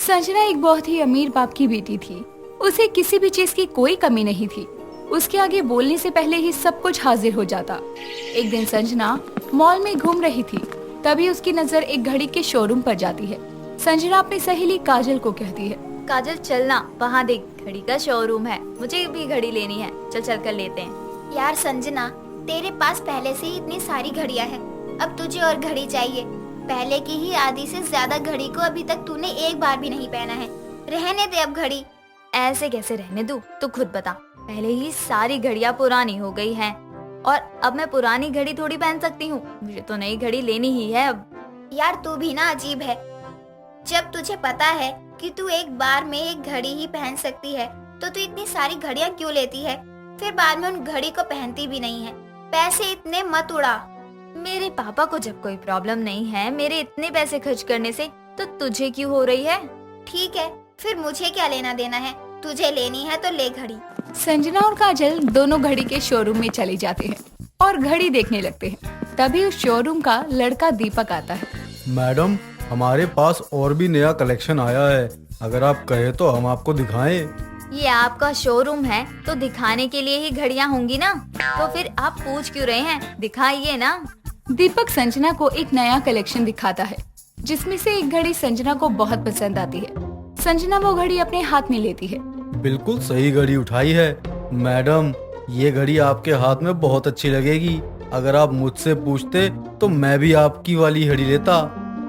संजना एक बहुत ही अमीर बाप की बेटी थी। उसे किसी भी चीज की कोई कमी नहीं थी। उसके आगे बोलने से पहले ही सब कुछ हाजिर हो जाता। एक दिन संजना मॉल में घूम रही थी, तभी उसकी नजर एक घड़ी के शोरूम पर जाती है। संजना अपनी सहेली काजल को कहती है, काजल चलना, वहाँ देख घड़ी का शोरूम है, मुझे भी घड़ी लेनी है, चल कर लेते हैं। यार संजना, तेरे पास पहले से ही इतनी सारी घड़ियां हैं, अब तुझे और घड़ी चाहिए। पहले की ही आधी से ज्यादा घड़ी को अभी तक तूने एक बार भी नहीं पहना है। रहने दे अब घड़ी। ऐसे कैसे रहने दूं? तू खुद बता। पहले ही सारी घड़ियां पुरानी हो गई हैं और अब मैं पुरानी घड़ी थोड़ी पहन सकती हूँ। मुझे तो नई घड़ी लेनी ही है अब। यार तू भी ना अजीब है। जब तुझे पता है कि तू एक बार में एक घड़ी ही पहन सकती है तो तू इतनी सारी घड़ियां क्यों लेती है? फिर बाद में उन घड़ी को पहनती भी नहीं है। पैसे इतने मत उड़ा। मेरे पापा को जब कोई प्रॉब्लम नहीं है मेरे इतने पैसे खर्च करने से, तो तुझे क्यों हो रही है? ठीक है, फिर मुझे क्या लेना देना है? तुझे लेनी है तो ले घड़ी। संजना और काजल दोनों घड़ी के शोरूम में चले जाते हैं और घड़ी देखने लगते हैं। तभी उस शोरूम का लड़का दीपक आता है। मैडम, हमारे पास और भी नया कलेक्शन आया है, अगर आप कहे तो हम आपको दिखाएं। ये आपका शोरूम है तो दिखाने के लिए ही घड़ियां होंगी ना, तो फिर आप पूछ क्यों रहे हैं? दिखाइए ना। दीपक संजना को एक नया कलेक्शन दिखाता है, जिसमें से एक घड़ी संजना को बहुत पसंद आती है। संजना वो घड़ी अपने हाथ में लेती है। बिल्कुल सही घड़ी उठाई है मैडम, ये घड़ी आपके हाथ में बहुत अच्छी लगेगी। अगर आप मुझसे पूछते तो मैं भी आपकी वाली घड़ी लेता।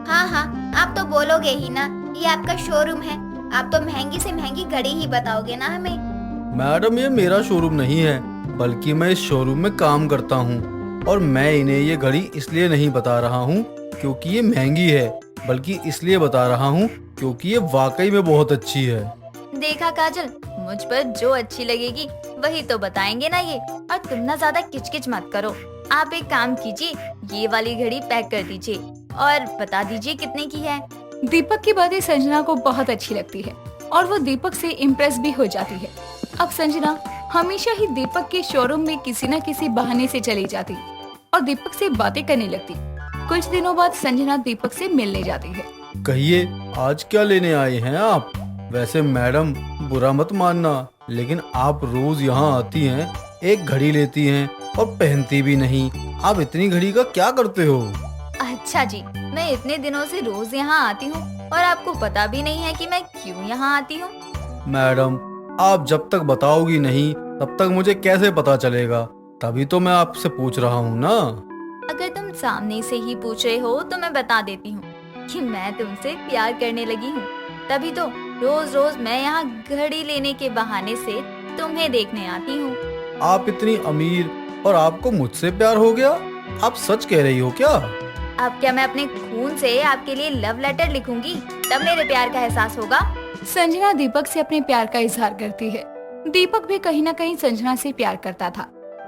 हाँ हाँ, आप तो बोलोगे ही ना, ये आपका शोरूम है, आप तो महंगी से महंगी घड़ी ही बताओगे ना हमें। मैडम, ये मेरा शोरूम नहीं है, बल्कि मैं इस शोरूम में काम करता हूँ और मैं इन्हें ये घड़ी इसलिए नहीं बता रहा हूँ क्योंकि ये महंगी है, बल्कि इसलिए बता रहा हूँ क्योंकि ये वाकई में बहुत अच्छी है। देखा काजल, मुझ पर जो अच्छी लगेगी वही तो बताएंगे ना ये। और तुम ना ज्यादा किचकिच मत करो। आप एक काम कीजिए, ये वाली घड़ी पैक कर दीजिए और बता दीजिए कितने की है। दीपक की बातें संजना को बहुत अच्छी लगती है और वो दीपक से इम्प्रेस भी हो जाती है। अब संजना हमेशा ही दीपक के शोरूम में किसी न किसी बहाने से चली जाती और दीपक से बातें करने लगती। कुछ दिनों बाद संजना दीपक से मिलने जाती है। कहिए, आज क्या लेने आए हैं आप? वैसे मैडम, बुरा मत मानना, लेकिन आप रोज यहाँ आती हैं, एक घड़ी लेती हैं और पहनती भी नहीं। आप इतनी घड़ी का क्या करते हो? अच्छा जी, मैं इतने दिनों से रोज यहाँ आती हूँ और आपको पता भी नहीं है कि मैं क्यों यहाँ आती हूँ? मैडम, आप जब तक बताओगी नहीं तब तक मुझे कैसे पता चलेगा? तभी तो मैं आपसे पूछ रहा हूँ ना। अगर तुम सामने से ही पूछ रहे हो तो मैं बता देती हूँ कि मैं तुमसे प्यार करने लगी हूँ। तभी तो रोज रोज मैं यहाँ घड़ी लेने के बहाने से तुम्हें देखने आती हूँ। आप इतनी अमीर और आपको मुझसे प्यार हो गया? आप सच कह रही हो क्या? अब क्या मैं अपने खून से आपके लिए लव लेटर लिखूंगी, तब मेरे प्यार का एहसास होगा। संजना दीपक से अपने प्यार का इजहार करती है। दीपक भी कहीं न कहीं संजना से प्यार करता था,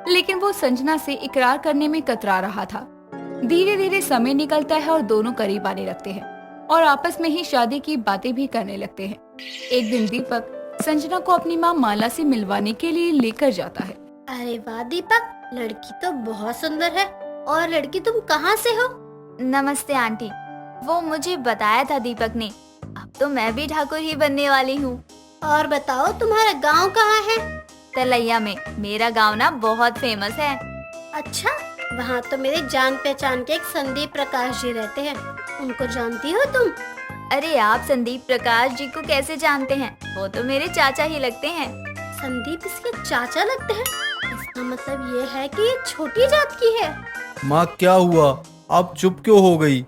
लेकिन वो संजना से इकरार करने में कतरा रहा था। धीरे धीरे समय निकलता है और दोनों करीब आने लगते हैं और आपस में ही शादी की बातें भी करने लगते हैं। एक दिन दीपक संजना को अपनी माँ माला से मिलवाने के लिए लेकर जाता है। अरे वाह दीपक, लड़की तो बहुत सुंदर है। और लड़की तुम कहाँ से हो? नमस्ते आंटी, वो मुझे बताया था दीपक ने। अब तो मैं भी ठाकुर ही बनने वाली हूँ। और बताओ, तुम्हारा गांव कहाँ है? तलैया में। मेरा गांव ना बहुत फेमस है। अच्छा, वहाँ तो मेरे जान पहचान के एक संदीप प्रकाश जी रहते हैं, उनको जानती हो तुम? अरे आप संदीप प्रकाश जी को कैसे जानते हैं? वो तो मेरे चाचा ही लगते हैं। संदीप इसके चाचा लगते हैं? इसका मतलब ये है कि ये छोटी जात की है। माँ, क्या हुआ? आप चुप क्यों हो गई?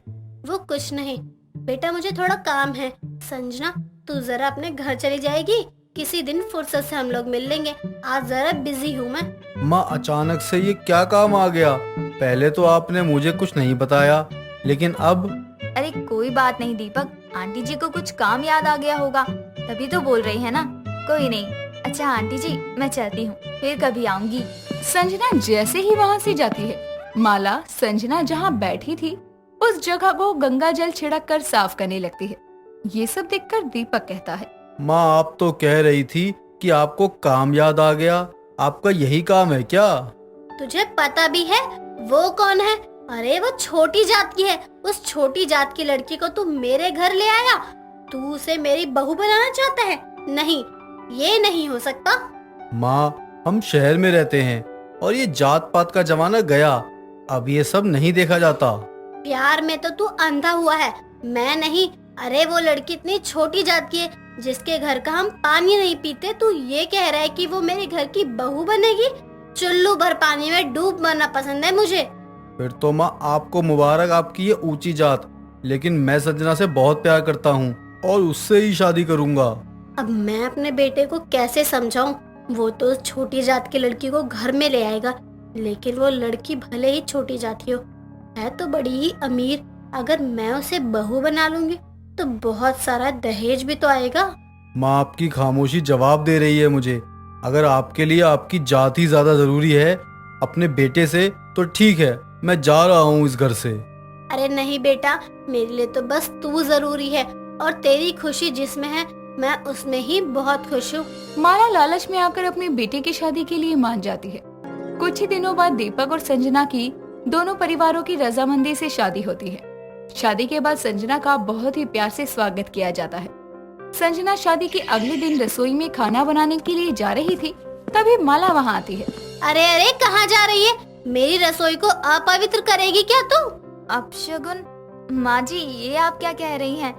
वो कुछ नहीं बेटा, मुझे थोड़ा काम है। संजना, तू जरा अपने घर चली जाएगी? किसी दिन फुर्सत से हम लोग मिल लेंगे, आज जरा बिजी हूँ मैं। माँ, अचानक से ये क्या काम आ गया? पहले तो आपने मुझे कुछ नहीं बताया, लेकिन अब? अरे कोई बात नहीं दीपक, आंटी जी को कुछ काम याद आ गया होगा, तभी तो बोल रही है ना। कोई नहीं। अच्छा आंटी जी, मैं चलती हूँ, फिर कभी आऊंगी। संजना जैसे ही वहाँ से जाती है, माला संजना जहाँ बैठी थी उस जगह को गंगा जल छिड़क कर साफ करने लगती है। ये सब देखकर दीपक कहता है, माँ, आप तो कह रही थी कि आपको काम याद आ गया। आपका यही काम है क्या? तुझे पता भी है वो कौन है? अरे वो छोटी जात की है। उस छोटी जात की लड़की को तू मेरे घर ले आया? तू उसे मेरी बहू बनाना चाहता है? नहीं, ये नहीं हो सकता। माँ, हम शहर में रहते हैं और ये जात पात का जमाना गया। अब ये सब नहीं देखा जाता। प्यार में तो तू अंधा हुआ है, मैं नहीं। अरे वो लड़की इतनी छोटी जात की है जिसके घर का हम पानी नहीं पीते। तू ये कह रहा है कि वो मेरे घर की बहू बनेगी? चुल्लू भर पानी में डूब मरना पसंद है मुझे। फिर तो माँ आपको मुबारक आपकी ये ऊंची जात, लेकिन मैं संजना से बहुत प्यार करता हूँ और उससे ही शादी करूँगा। अब मैं अपने बेटे को कैसे समझाऊं? वो तो छोटी जात की लड़की को घर में ले आएगा, लेकिन वो लड़की भले ही छोटी जाती हो, है तो बड़ी ही अमीर। अगर मैं उसे बहू बना लूंगी तो बहुत सारा दहेज भी तो आएगा। माँ आपकी खामोशी जवाब दे रही है मुझे। अगर आपके लिए आपकी जात ही ज्यादा जरूरी है अपने बेटे से, तो ठीक है, मैं जा रहा हूँ इस घर से। अरे नहीं बेटा, मेरे लिए तो बस तू जरूरी है और तेरी खुशी जिसमें है मैं उसमें ही बहुत खुश हूँ। माला लालच में आकर अपने बेटे की शादी के लिए मान जाती है। कुछ ही दिनों बाद दीपक और संजना की दोनों परिवारों की रजामंदी से शादी होती है। शादी के बाद संजना का बहुत ही प्यार से स्वागत किया जाता है। संजना शादी के अगले दिन रसोई में खाना बनाने के लिए जा रही थी, तभी माला वहाँ आती है। अरे अरे, कहाँ जा रही है? मेरी रसोई को अपवित्र करेगी क्या तू? अपशगुन? माँ जी, ये आप क्या कह रही हैं?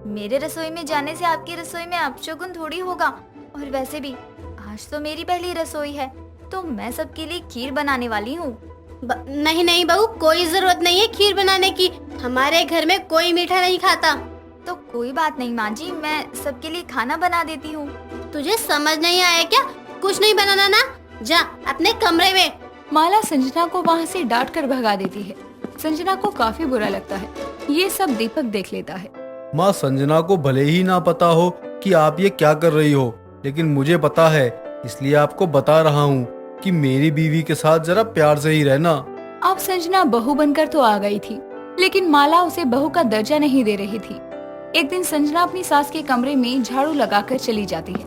मेरे रसोई में जाने से आपकी रसोई में अपशगुन थोड़ी होगा। और वैसे भी आज तो मेरी पहली रसोई है, तो मैं सबके लिए खीर बनाने वाली हूँ। नहीं नहीं बहू, कोई जरूरत नहीं है खीर बनाने की। हमारे घर में कोई मीठा नहीं खाता। तो कोई बात नहीं माँ जी, मैं सबके लिए खाना बना देती हूँ। तुझे समझ नहीं आया क्या? कुछ नहीं बनाना ना, जा अपने कमरे में। माला संजना को वहाँ से डांट कर भगा देती है। संजना को काफी बुरा लगता है। ये सब दीपक देख लेता है। माँ, संजना को भले ही ना पता हो कि आप ये क्या कर रही हो, लेकिन मुझे पता है, इसलिए आपको बता रहा हूँ कि मेरी बीवी के साथ जरा प्यार से ही रहना। अब संजना बहू बनकर तो आ गई थी, लेकिन माला उसे बहू का दर्जा नहीं दे रही थी। एक दिन संजना अपनी सास के कमरे में झाड़ू लगाकर चली जाती है।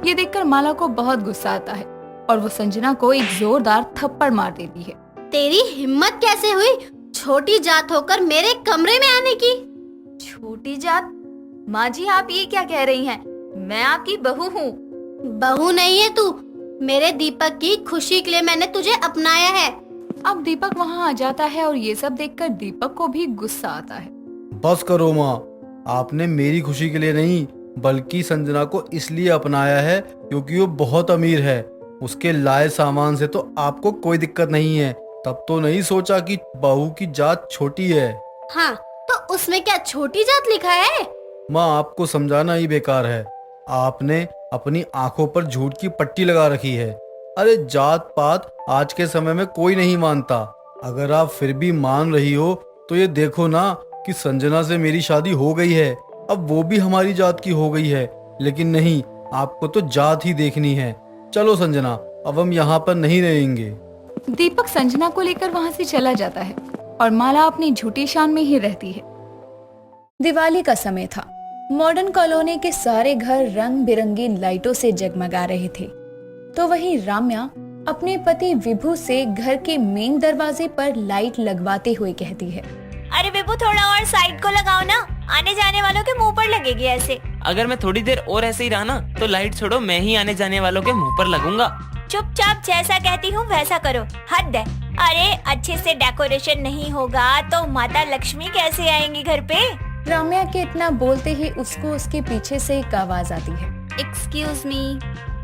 ये देखकर माला को बहुत गुस्सा आता है और वो संजना को एक जोरदार थप्पड़ मार देती है। तेरी हिम्मत कैसे हुई छोटी जात होकर मेरे कमरे में आने की? छोटी जात? माँ जी, आप ये क्या कह रही हैं? मैं आपकी बहू हूँ। बहू नहीं है तू। मेरे दीपक की खुशी के लिए मैंने तुझे अपनाया है। अब दीपक वहाँ आ जाता है और ये सब देखकर दीपक को भी गुस्सा आता है। बस करो माँ, आपने मेरी खुशी के लिए नहीं बल्कि संजना को इसलिए अपनाया है क्योंकि वो बहुत अमीर है। उसके लाए सामान से तो आपको कोई दिक्कत नहीं है। तब तो नहीं सोचा कि बहू की जात छोटी है। हाँ, तो उसमें क्या छोटी जात लिखा है? माँ, आपको समझाना ही बेकार है। आपने अपनी आंखों पर झूठ की पट्टी लगा रखी है। अरे जात पात आज के समय में कोई नहीं मानता। अगर आप फिर भी मान रही हो तो ये देखो ना कि संजना से मेरी शादी हो गई है। अब वो भी हमारी जात की हो गई है। लेकिन नहीं, आपको तो जात ही देखनी है। चलो संजना, अब हम यहाँ पर नहीं रहेंगे। दीपक संजना को लेकर वहाँ से चला जाता है और माला अपनी झूठी शान में ही रहती है। दिवाली का समय था। मॉडर्न कॉलोनी के सारे घर रंग बिरंगी लाइटों से जगमगा रहे थे। तो वहीं राम्या अपने पति विभू से घर के मेन दरवाजे पर लाइट लगवाते हुए कहती है, अरे विभू, थोड़ा और साइड को लगाओ ना, आने जाने वालों के मुंह पर लगेगी ऐसे। अगर मैं थोड़ी देर और ऐसे ही रहा ना तो लाइट छोड़ो, मैं ही आने जाने वालों के मुंह पर लगूंगा। चुपचाप जैसा कहती हूँ वैसा करो, हद है। अरे अच्छे से डेकोरेशन नहीं होगा तो माता लक्ष्मी कैसे आएंगी घर पे? राम्या के इतना बोलते ही उसको उसके पीछे से एक आवाज आती है। Excuse me.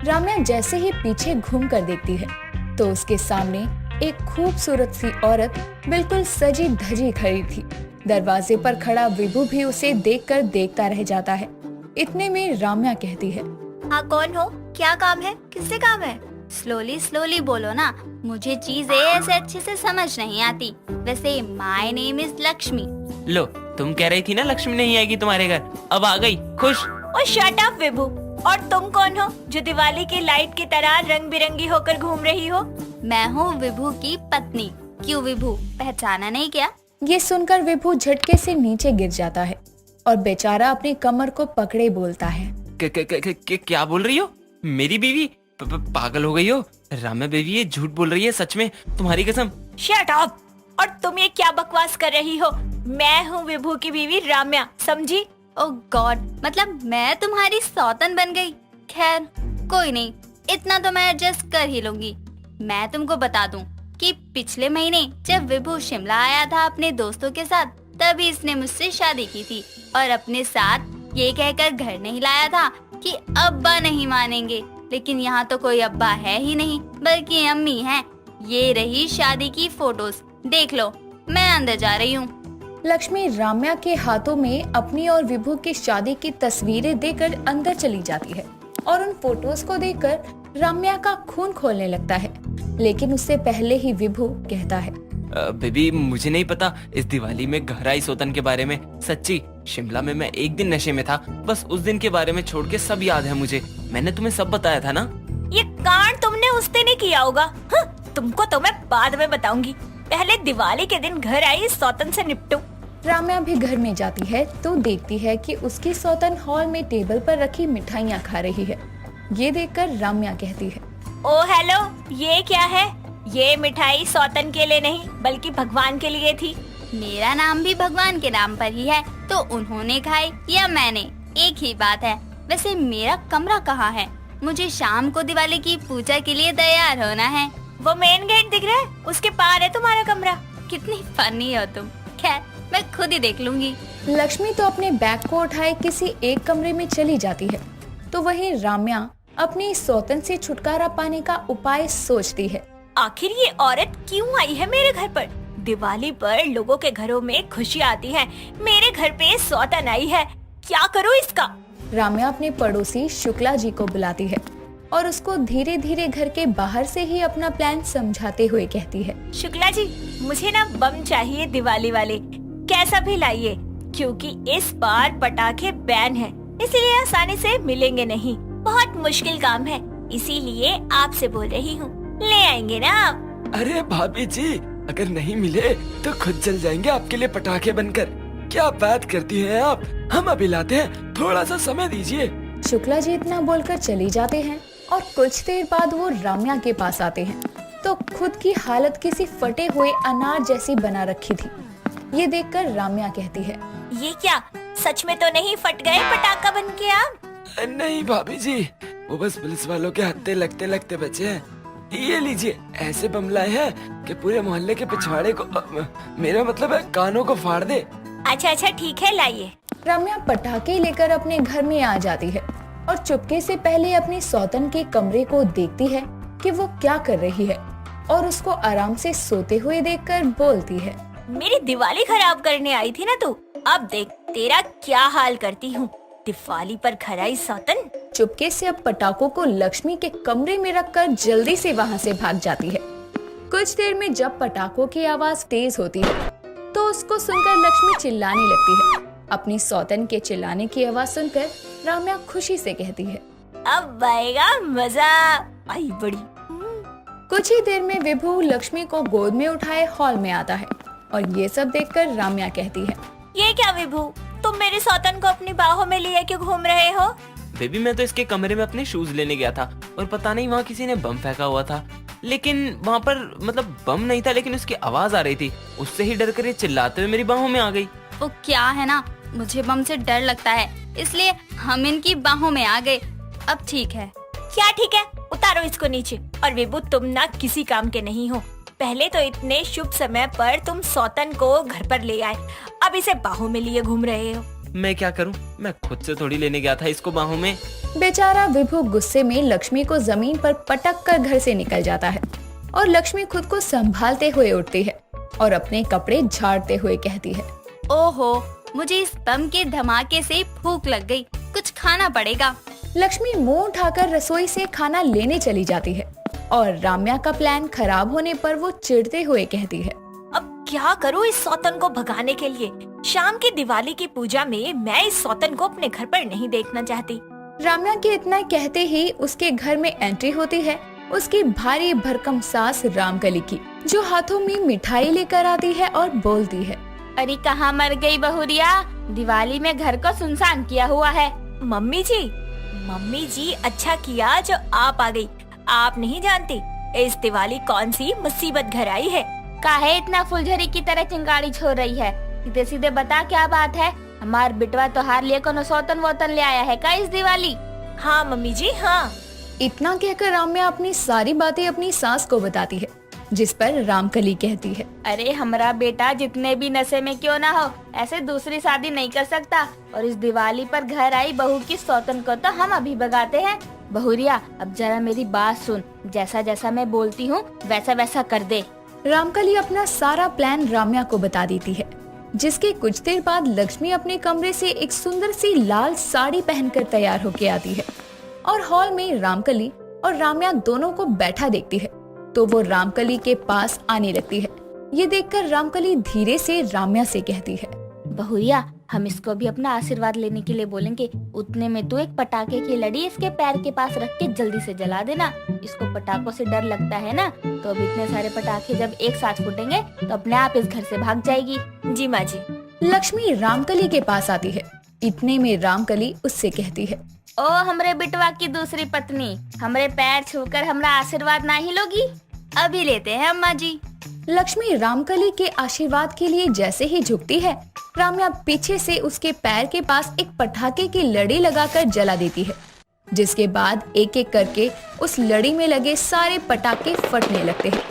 राम्या जैसे ही पीछे घूम कर देखती है तो उसके सामने एक खूबसूरत सी औरत बिल्कुल सजी धजी खड़ी थी। दरवाजे पर खड़ा विभू भी उसे देखकर देखता रह जाता है। इतने में राम्या कहती है, हाँ, कौन हो? क्या काम है? किससे काम है? स्लोली स्लोली बोलो ना, मुझे चीजें ऐसे अच्छे से समझ नहीं आती। वैसे माय नेम इज लक्ष्मी। लो, तुम कह रही थी ना लक्ष्मी नहीं आएगी तुम्हारे घर, अब आ गई, खुश? और शट अप विभू। और तुम कौन हो जो दिवाली की लाइट की तरह रंग बिरंगी होकर घूम रही हो? मैं हूँ विभू की पत्नी। क्यों विभू, पहचाना नहीं क्या? ये सुनकर विभू झटके से नीचे गिर जाता है और बेचारा अपनी कमर को पकड़े बोलता है, क्या बोल रही हो? मेरी बीवी पागल हो गई हो? राम्या बेबी ये झूठ बोल रही है, सच में, तुम्हारी कसम। Shut up. और तुम ये क्या बकवास कर रही हो? मैं हूँ विभू की बीवी राम्या, समझी? ओह गॉड, मतलब मैं तुम्हारी सौतन बन गई। खैर कोई नहीं, इतना तो मैं एडजस्ट कर ही लूंगी। मैं तुमको बता दूं कि पिछले महीने जब विभू शिमला आया था अपने दोस्तों के साथ, तभी इसने मुझसे शादी की थी और अपने साथ ये कहकर घर नहीं लाया था कि अब्बा नहीं मानेंगे। लेकिन यहाँ तो कोई अब्बा है ही नहीं, बल्कि अम्मी हैं। ये रही शादी की फोटोज, देख लो। मैं अंदर जा रही हूँ। लक्ष्मी राम्या के हाथों में अपनी और विभू की शादी की तस्वीरें देकर अंदर चली जाती है और उन फोटोज को देखकर राम्या का खून खोलने लगता है। लेकिन उससे पहले ही विभू कहता है, बेबी मुझे नहीं पता इस दिवाली में गहराई सौतन के बारे में। सच्ची शिमला में मैं एक दिन नशे में था, बस उस दिन के बारे में छोड़ के सब याद है मुझे। मैंने तुम्हें सब बताया था ना। ये कांड तुमने उस दिन ही किया होगा। तुमको तो मैं बाद में बताऊंगी, पहले दिवाली के दिन घर आई सौतन से निपटूं। राम्या भी घर में जाती है तो देखती है कि उसकी सौतन हॉल में टेबल पर रखी मिठाइयाँ खा रही है। ये देखकर राम्या कहती है, ओ हेलो, ये क्या है? ये मिठाई सौतन के लिए नहीं बल्कि भगवान के लिए थी। मेरा नाम भी भगवान के नाम पर ही है, तो उन्होंने खाई या मैंने, एक ही बात है। वैसे मेरा कमरा कहाँ है? मुझे शाम को दिवाली की पूजा के लिए तैयार होना है। वो मेन गेट दिख रहा है, उसके पार है तुम्हारा कमरा। कितनी फनी हो तुम। खैर मैं खुद ही देख लूंगी। लक्ष्मी तो अपने बैग को उठाए किसी एक कमरे में चली जाती है, तो वहीं राम्या अपनी सौतन से छुटकारा पाने का उपाय सोचती है। आखिर ये औरत क्यों आई है मेरे घर पर? दिवाली पर लोगों के घरों में खुशी आती है, मेरे घर पे सौतन आई है। क्या करूँ इसका? राम्या अपने पड़ोसी शुक्ला जी को बुलाती है और उसको धीरे धीरे घर के बाहर से ही अपना प्लान समझाते हुए कहती है, शुक्ला जी, मुझे ना बम चाहिए दिवाली वाले, कैसा भी लाइए, क्योंकि इस बार पटाखे बैन है, इसलिए आसानी से मिलेंगे नहीं। बहुत मुश्किल काम है, इसीलिए आपसे बोल रही हूँ, ले आएंगे ना आप? अरे भाभी जी, अगर नहीं मिले तो खुद जल जाएंगे आपके लिए पटाखे बनकर। क्या बात करती हैं आप, हम अभी लाते हैं, थोड़ा सा समय दीजिए। शुक्ला जी इतना बोलकर चली जाते हैं और कुछ देर बाद वो राम्या के पास आते हैं तो खुद की हालत किसी फटे हुए अनार जैसी बना रखी थी। ये देखकर राम्या कहती है, ये क्या, सच में तो नहीं फट गए पटाखा बन के आप? नहीं भाभी जी, वो बस पुलिस वालों के हत्थे लगते लगते बचे हैं। ये लीजिए, ऐसे बम लाए हैं कि पूरे मोहल्ले के पिछवाड़े को मेरा मतलब है कानों को फाड़ दे। अच्छा ठीक है, लाइए। राम्या पटाखे लेकर अपने घर में आ जाती है और चुपके से पहले अपनी सौतन के कमरे को देखती है कि वो क्या कर रही है और उसको आराम से सोते हुए देखकर बोलती है, मेरी दिवाली खराब करने आई थी ना तू, अब देख तेरा क्या हाल करती हूँ। दिवाली पर घर आई सौतन। चुपके से अब पटाखों को लक्ष्मी के कमरे में रखकर जल्दी से वहाँ से भाग जाती है। कुछ देर में जब पटाखों की आवाज तेज होती है तो उसको सुनकर लक्ष्मी चिल्लाने लगती है। अपनी सौतन के चिल्लाने की आवाज सुनकर राम्या खुशी से कहती है, अब आएगा मजा, आई बड़ी। कुछ ही देर में विभू लक्ष्मी को गोद में उठाए हॉल में आता है और ये सब देखकर राम्या कहती है, ये क्या विभू, तुम मेरी सौतन को अपनी बाहों में लिए क्यों घूम रहे हो? बेबी मैं तो इसके कमरे में अपने शूज लेने गया था और पता नहीं वहाँ किसी ने बम फेंका हुआ था, लेकिन वहाँ पर मतलब बम नहीं था, लेकिन उसकी आवाज आ रही थी। उससे ही डर कर ये चिल्लाते हुए मेरी बाहों में आ गई। वो क्या है ना, मुझे बम से डर लगता है, इसलिए हम इनकी बाहों में आ गए। अब ठीक है। क्या ठीक है, उतारो इसको नीचे। और विभू तुम ना किसी काम के नहीं हो, पहले तो इतने शुभ समय पर तुम सौतन को घर पर ले आए, अब इसे बाहों में लिए घूम रहे हो। मैं क्या करूं, मैं खुद से थोड़ी लेने गया था इसको बाहों में। बेचारा विभू गुस्से में लक्ष्मी को जमीन पर पटक कर घर से निकल जाता है और लक्ष्मी खुद को संभालते हुए उठती है और अपने कपड़े झाड़ते हुए कहती है, ओहो, मुझे इस बम के धमाके से भूख लग गई, कुछ खाना पड़ेगा। लक्ष्मी मुंह उठाकर रसोई से खाना लेने चली जाती है और राम्या का प्लान खराब होने पर वो चिढ़ते हुए कहती है, अब क्या करूँ इस सौतन को भगाने के लिए? शाम की दिवाली की पूजा में मैं इस सौतन को अपने घर पर नहीं देखना चाहती। राम्या के इतना कहते ही उसके घर में एंट्री होती है उसकी भारी भरकम सास रामकली की, जो हाथों में मिठाई लेकर आती है और बोलती है, अरे कहाँ मर गई बहुरिया, दिवाली में घर को सुनसान किया हुआ है। मम्मी जी अच्छा किया जो आप आ गई। आप नहीं जानती इस दिवाली कौन सी मुसीबत घर आई है। काहे इतना फुलझड़ी की तरह चिंगारी छोड़ रही है? सीधे सीधे बता क्या बात है। हमार बिटवा तो हार लिए कोनो सौतन वोतन ले आया है का इस दिवाली? हाँ मम्मी जी हाँ। इतना कहकर राम्या अपनी सारी बातें अपनी सास को बताती है, जिस पर रामकली कहती है, अरे हमारा बेटा जितने भी नशे में क्यों ना हो, ऐसे दूसरी शादी नहीं कर सकता। और इस दिवाली पर घर आई बहू की सौतन को तो हम अभी भगाते हैं। बहुरिया अब जरा मेरी बात सुन, जैसा जैसा मैं बोलती हूँ वैसा वैसा कर दे। रामकली अपना सारा प्लान राम्या को बता देती है, जिसके कुछ देर बाद लक्ष्मी अपने कमरे से एक सुंदर सी लाल साड़ी पहनकर तैयार होके आती है और हॉल में रामकली और राम्या दोनों को बैठा देखती है तो वो रामकली के पास आने लगती है। ये देखकर रामकली धीरे से राम्या से कहती है, बहुरिया हम इसको भी अपना आशीर्वाद लेने के लिए बोलेंगे। उतने में तू एक पटाखे की लड़ी इसके पैर के पास रख के जल्दी से जला देना। इसको पटाखों से डर लगता है ना, तो अब इतने सारे पटाखे जब एक साथ फूटेंगे तो अपने आप इस घर से भाग जाएगी। जी माँ जी। लक्ष्मी रामकली के पास आती है। इतने में रामकली उससे कहती है, ओ हमरे बिटवा की दूसरी पत्नी, हमरे पैर छूकर हमरा आशीर्वाद ना ही लोगी? अभी लेते हैं अम्मा जी। लक्ष्मी रामकली के आशीर्वाद के लिए जैसे ही झुकती है, राम्या पीछे से उसके पैर के पास एक पटाखे की लड़ी लगाकर जला देती है, जिसके बाद एक एक करके उस लड़ी में लगे सारे पटाखे फटने लगते हैं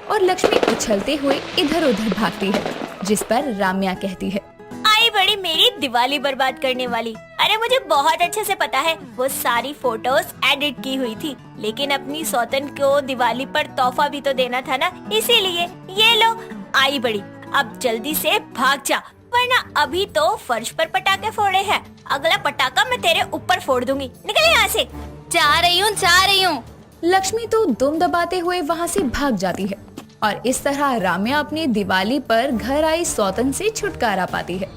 और लक्ष्मी उछलते हुए इधर उधर भागती है, जिस पर राम्या कहती है, आई बड़ी मेरी दिवाली बर्बाद करने वाली। अरे मुझे बहुत अच्छे से पता है वो सारी फोटोज एडिट की हुई थी, लेकिन अपनी सौतन को दिवाली पर तोहफा भी तो देना था ना, इसीलिए ये लो आई बड़ी, अब जल्दी से भाग जा, वरना अभी तो फर्श पर पटाखे फोड़े हैं, अगला पटाखा मैं तेरे ऊपर फोड़ दूंगी। निकल यहाँ से। जा रही हूँ। लक्ष्मी तो दुम दबाते हुए वहाँ से भाग जाती है और इस तरह राम्या अपनी दिवाली पर घर आई सौतन से छुटकारा पाती है।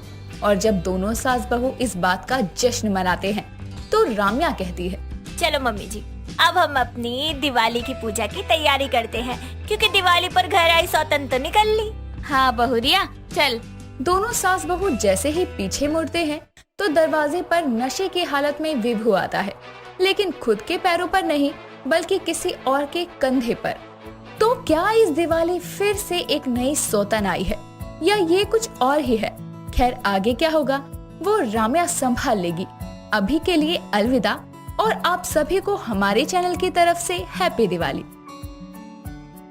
और जब दोनों सास बहू इस बात का जश्न मनाते हैं तो राम्या कहती है, चलो मम्मी जी अब हम अपनी दिवाली की पूजा की तैयारी करते हैं, क्योंकि दिवाली पर घर आई सौतन तो निकल ली। हाँ बहुरिया चल। दोनों सास बहू जैसे ही पीछे मुड़ते हैं तो दरवाजे पर नशे की हालत में विभू आता है, लेकिन खुद के पैरों पर नहीं बल्कि किसी और के कंधे पर। तो क्या इस दिवाली फिर से एक नई सौतन आई है या ये कुछ और ही है? खैर आगे क्या होगा वो राम्या संभाल लेगी। अभी के लिए अलविदा और आप सभी को हमारे चैनल की तरफ से हैप्पी दिवाली।